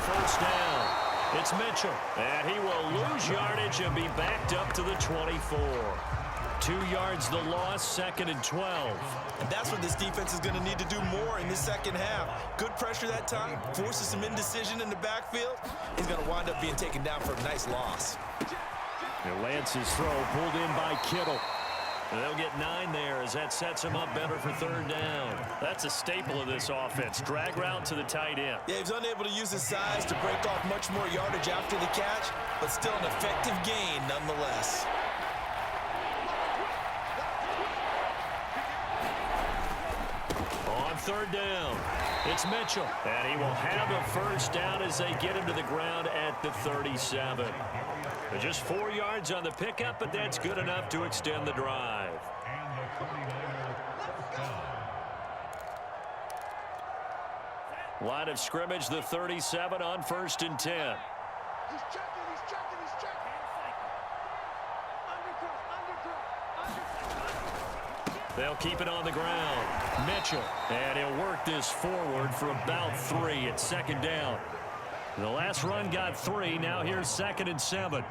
first down. It's Mitchell, and he will lose yardage and be backed up to the 24. 2 yards the loss, 2nd and 12. And that's what this defense is going to need to do more in the second half. Good pressure that time, forces some indecision in the backfield. He's going to wind up being taken down for a nice loss. And Lance's throw pulled in by Kittle. And they'll get 9 there as that sets him up better for 3rd down. That's a staple of this offense. Drag route to the tight end. Yeah, he's unable to use his size to break off much more yardage after the catch, but still an effective gain nonetheless. On 3rd down, it's Mitchell. And he will have a first down as they get him to the ground at the 37. Just 4 yards on the pickup, but that's good enough to extend the drive. Line of scrimmage, the 37 on 1st and 10. He's checking. They'll keep it on the ground. Mitchell, and he'll work this forward for about 3 at 2nd down. The last run got 3. Now here's 2nd and 7.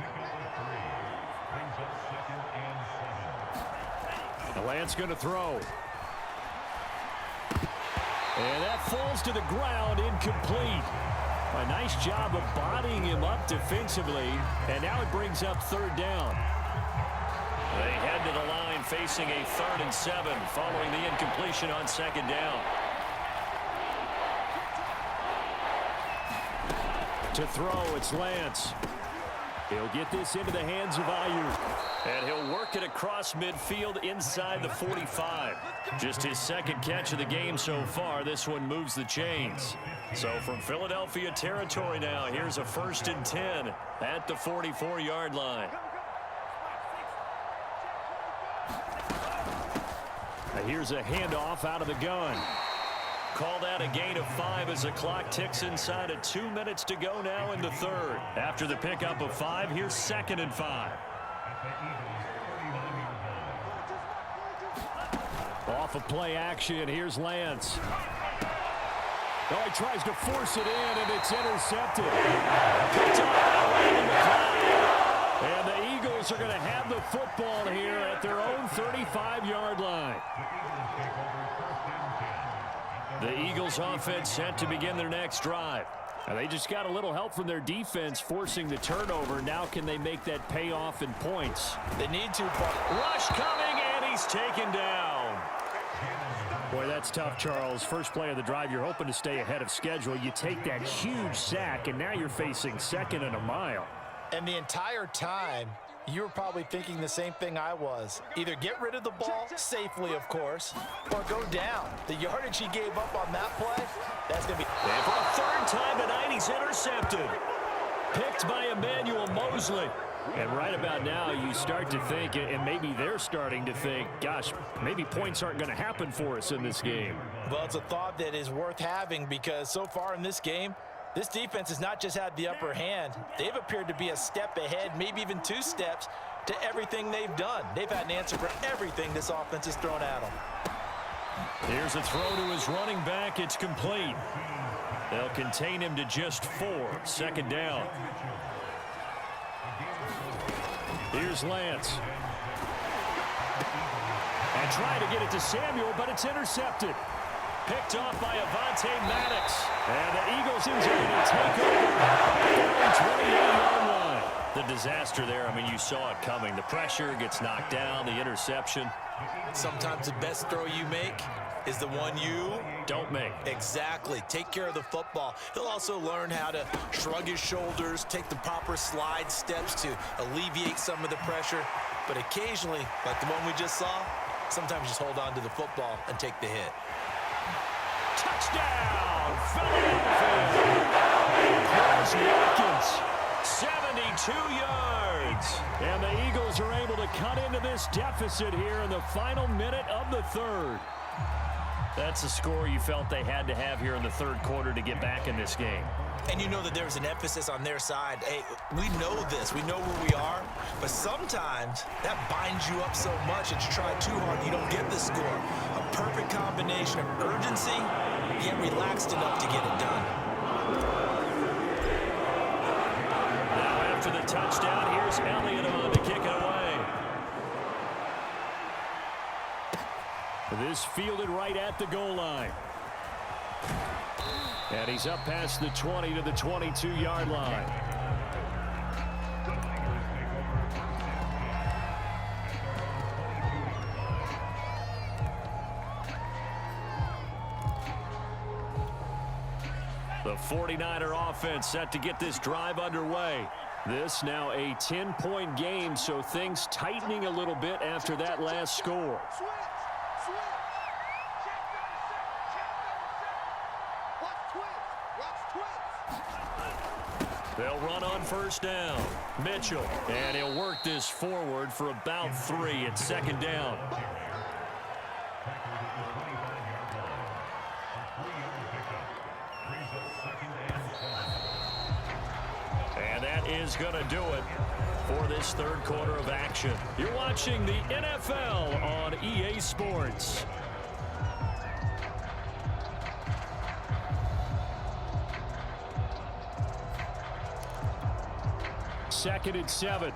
Lance going to throw. And that falls to the ground, incomplete. A nice job of bodying him up defensively. And now it brings up 3rd down. They head to the line facing a 3rd and 7 following the incompletion on 2nd down. To throw, it's Lance. He'll get this into the hands of Ayuk. And he'll work it across midfield inside the 45. Just his 2nd catch of the game so far. This one moves the chains. So from Philadelphia territory now, here's a 1st and 10 at the 44-yard line. Here's a handoff out of the gun. Called out a gain of 5 as the clock ticks inside of 2 minutes to go now in the 3rd. After the pickup of 5, here's 2nd and 5. Off of play action, here's Lance. Oh, he tries to force it in, and it's intercepted. Picked up by Randy McCloud. And the Eagles are going to have the football here at their own 35-yard line. The Eagles offense set to begin their next drive. Now they just got a little help from their defense forcing the turnover. Now can they make that pay off in points? They need to. Rush coming, and he's taken down. Boy, that's tough, Charles. First play of the drive, you're hoping to stay ahead of schedule. You take that huge sack, and now you're facing 2nd and a mile. And the entire time, you were probably thinking the same thing I was. Either get rid of the ball, safely of course, or go down. The yardage he gave up on that play, that's going to be... And for the 3rd time tonight, he's intercepted. Picked by Emmanuel Mosley. And right about now, you start to think, and maybe they're starting to think, gosh, maybe points aren't going to happen for us in this game. Well, it's a thought that is worth having because so far in this game, this defense has not just had the upper hand. They've appeared to be a step ahead, maybe even 2 steps, to everything they've done. They've had an answer for everything this offense has thrown at them. Here's a throw to his running back. It's complete. They'll contain him to just 4. 2nd down. Here's Lance. And trying to get it to Samuel, but it's intercepted. Picked off by Avonte Maddox. And the Eagles are going to take over at the 28-yard line. The disaster there, I mean, you saw it coming. The pressure gets knocked down, the interception. Sometimes the best throw you make is the one you don't make. Exactly. Take care of the football. He'll also learn how to shrug his shoulders, take the proper slide steps to alleviate some of the pressure. But occasionally, like the one we just saw, sometimes just hold on to the football and take the hit. Touchdown, Philadelphia. Chris Watkins, 72 yards. And the Eagles are able to cut into this deficit here in the final minute of the 3rd. That's a score you felt they had to have here in the 3rd quarter to get back in this game. And you know that there's an emphasis on their side. Hey, we know this. We know where we are. But sometimes that binds you up so much that you try too hard, you don't get the score. A perfect combination of urgency, yet relaxed enough to get it done. the touchdown. Here's Elliott on to kick it away. This fielded right at the goal line. And he's up past the 20 to the 22-yard line. The 49er offense set to get this drive underway. This now a 10-point game, so things tightening a little bit after that last score. They'll run on first down. Mitchell, and he'll work this forward for about 3 at second down. And that is going to do it for this third quarter of action. You're watching the NFL on EA Sports. Second and 7.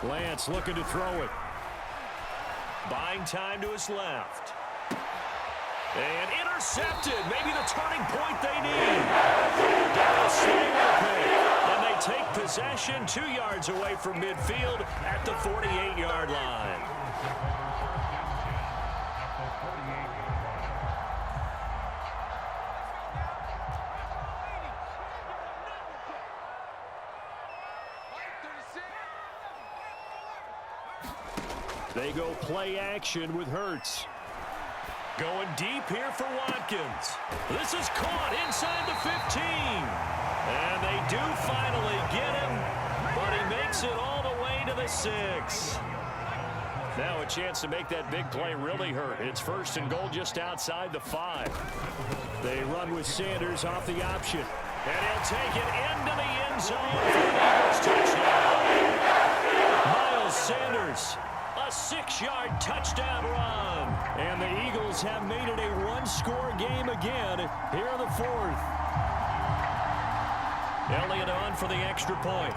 Lance looking to throw it. Buying time to his left. And intercepted. Maybe the turning point they need. Dallas Slater pick. And they take possession 2 yards away from midfield at the 48-yard line. They go play action with Hurts. Going deep here for Watkins. This is caught inside the 15. And they do finally get him, but he makes it all the way to the 6. Now a chance to make that big play really hurt. It's first and goal just outside the 5. They run with Sanders off the option. And he'll take it into the end zone for the Eagles touchdown. Miles Sanders. A 6-yard touchdown run. And the Eagles have made it a one-score game again here in the 4th. Elliott on for the extra point.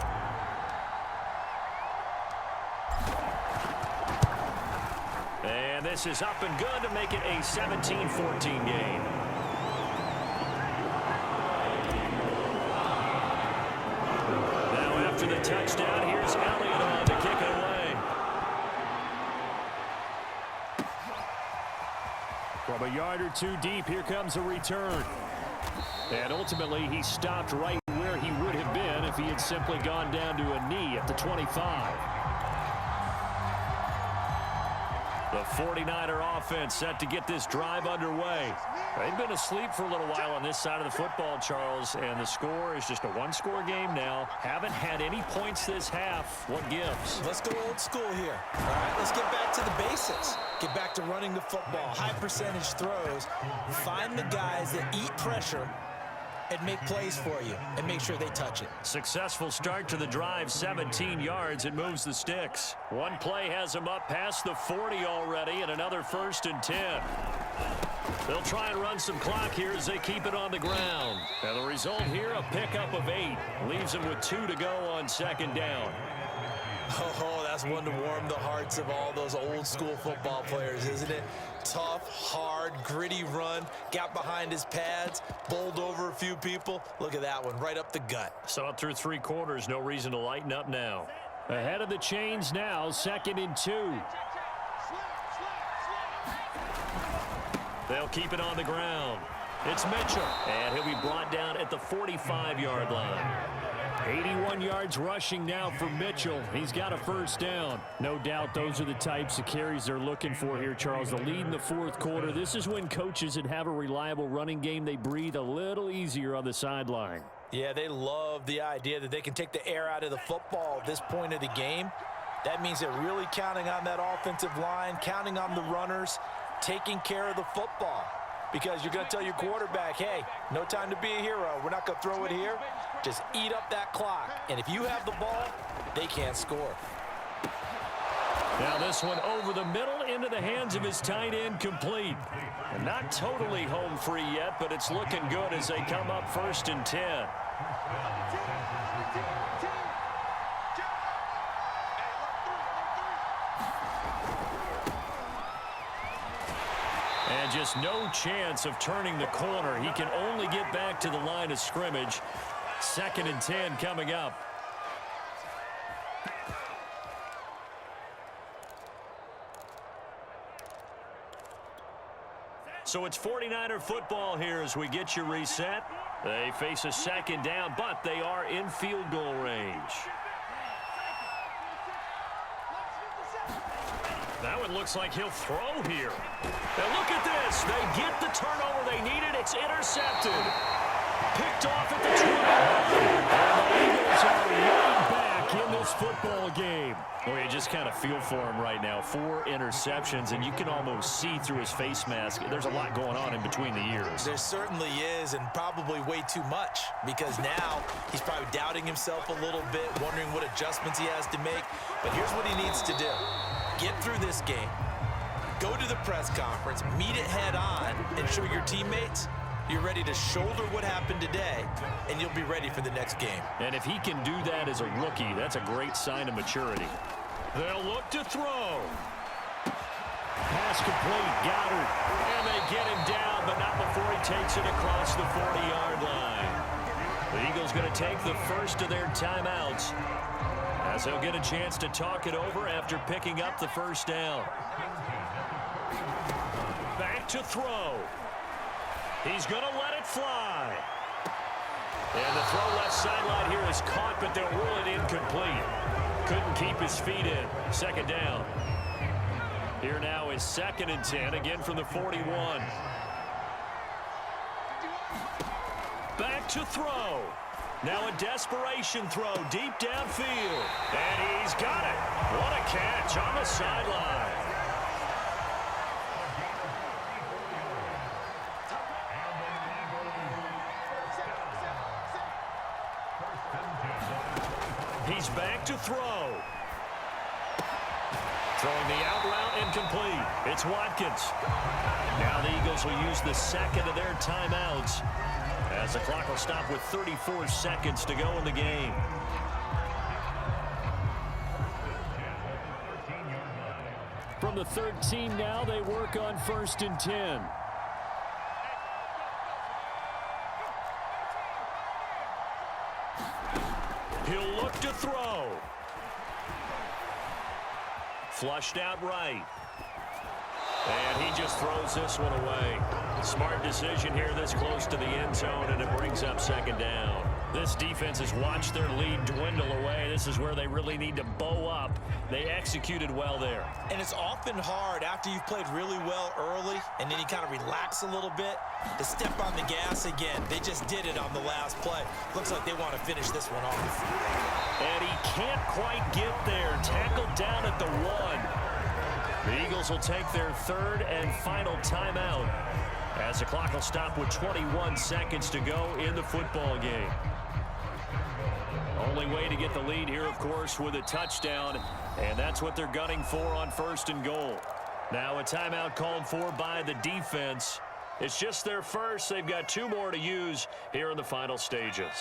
And this is up and good to make it a 17-14 game. Now after the touchdown, here's Elliott on to kick it away. From a yard or 2 deep, here comes a return. And ultimately, he stopped right where he would have been if he had simply gone down to a knee at the 25. The 49er offense set to get this drive underway. They've been asleep for a little while on this side of the football, Charles, and the score is just a one-score game now. Haven't had any points this half. What gives? Let's go old school here. All right, let's get back to the basics. Get back to running the football, high percentage throws. Find the guys that eat pressure and make plays for you and make sure they touch it. Successful start to the drive, 17 yards, and moves the sticks. One play has them up past the 40 already, and another 1st and 10. They'll try and run some clock here as they keep it on the ground. And the result here, a pickup of 8. Leaves them with 2 to go on second down. Oh, that's one to warm the hearts of all those old school football players, isn't it? Tough, hard, gritty run. Got behind his pads, bowled over a few people. Look at that one, right up the gut. Saw it through 3 quarters. No reason to lighten up now. Ahead of the chains now, 2nd and 2. They'll keep it on the ground. It's Mitchell, and he'll be brought down at the 45-yard line. 81 yards rushing now for Mitchell. He's got a first down. No doubt those are the types of carries they're looking for here, Charles. The lead in the 4th quarter. This is when coaches that have a reliable running game, they breathe a little easier on the sideline. Yeah, they love the idea that they can take the air out of the football at this point of the game. That means they're really counting on that offensive line, counting on the runners, taking care of the football. Because you're going to tell your quarterback, hey, no time to be a hero. We're not going to throw it here. Just eat up that clock. And if you have the ball, they can't score. Now this one over the middle into the hands of his tight end, complete. And not totally home free yet, but it's looking good as they come up 1st and 10. And just no chance of turning the corner. He can only get back to the line of scrimmage. 2nd and 10 coming up. So it's 49er football here as we get you reset. They face a 2nd down, but they are in field goal range. Now it looks like he'll throw here. And look at this. They get the turnover they needed. It's intercepted. Picked off at the 20. And the Eagles are right back in this football game. Well, you just kind of feel for him right now. 4 interceptions, and you can almost see through his face mask. There's a lot going on in between the ears. There certainly is, and probably way too much, because now he's probably doubting himself a little bit, wondering what adjustments he has to make. But here's what he needs to do. Get through this game, go to the press conference, meet it head on, and show your teammates you're ready to shoulder what happened today, and you'll be ready for the next game. And if he can do that as a rookie, that's a great sign of maturity. They'll look to throw. Pass complete, Goddard. And they get him down, but not before he takes it across the 40-yard line. The Eagles going to take the first of their timeouts, as they'll get a chance to talk it over after picking up the 1st down. Back to throw. He's going to let it fly. And the throw left sideline here is caught, but they'll rule it incomplete. Couldn't keep his feet in. 2nd down. Here now is 2nd and 10, again from the 41. Back to throw. Now a desperation throw deep downfield. And he's got it. What a catch on the sideline. He's back to throw. Throwing the out route incomplete. It's Watkins. Now the Eagles will use the 2nd of their timeouts, as the clock will stop with 34 seconds to go in the game. From the 13 now, they work on 1st and 10. He'll look to throw. Flushed out right. And he just throws this one away. Smart decision here this close to the end zone, and it brings up 2nd down. This defense has watched their lead dwindle away. This is where they really need to bow up. They executed well there. And it's often hard after you've played really well early and then you kind of relax a little bit to step on the gas again. They just did it on the last play. Looks like they want to finish this one off. And he can't quite get there. Tackled down at the 1. The Eagles will take their 3rd and final timeout, as the clock will stop with 21 seconds to go in the football game. Only way to get the lead here, of course, with a touchdown, and that's what they're gunning for on 1st and goal. Now a timeout called for by the defense. It's just their first. They've got 2 more to use here in the final stages.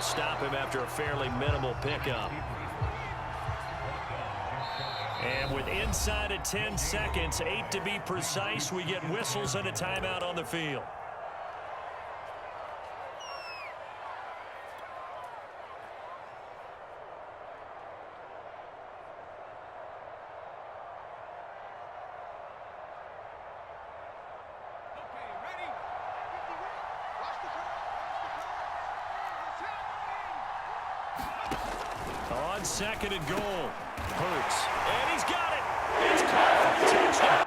Stop him after a fairly minimal pickup. And with inside of 10 seconds, 8 to be precise, we get whistles and a timeout on the field. On 2nd and goal. Hurts. And he's got it. It's caught for a touchdown.